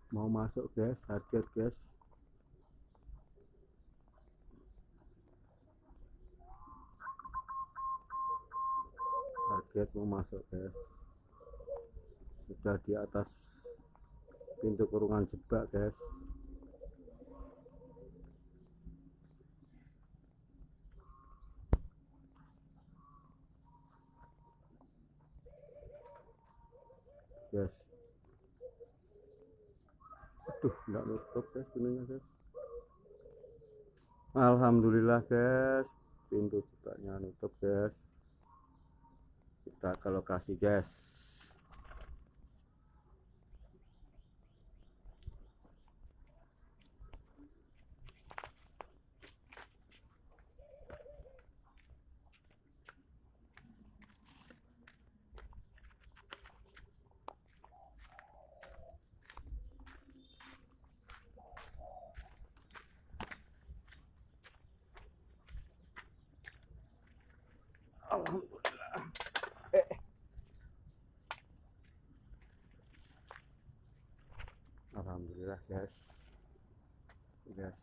mau masuk guys, target guys. Target mau masuk guys, sudah di atas pintu kurungan jebak guys. Guys, aduh nggak nutup guys pintunya guys. Alhamdulillah guys, pintu jebaknya nutup guys. Kita ke lokasi guys. Alhamdulillah. Alhamdulillah guys. Guys.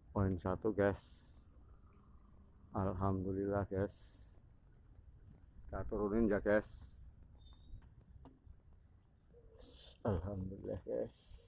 Poin 1 guys. Alhamdulillah guys. Kita turunin ya guys. Alhamdulillah guys.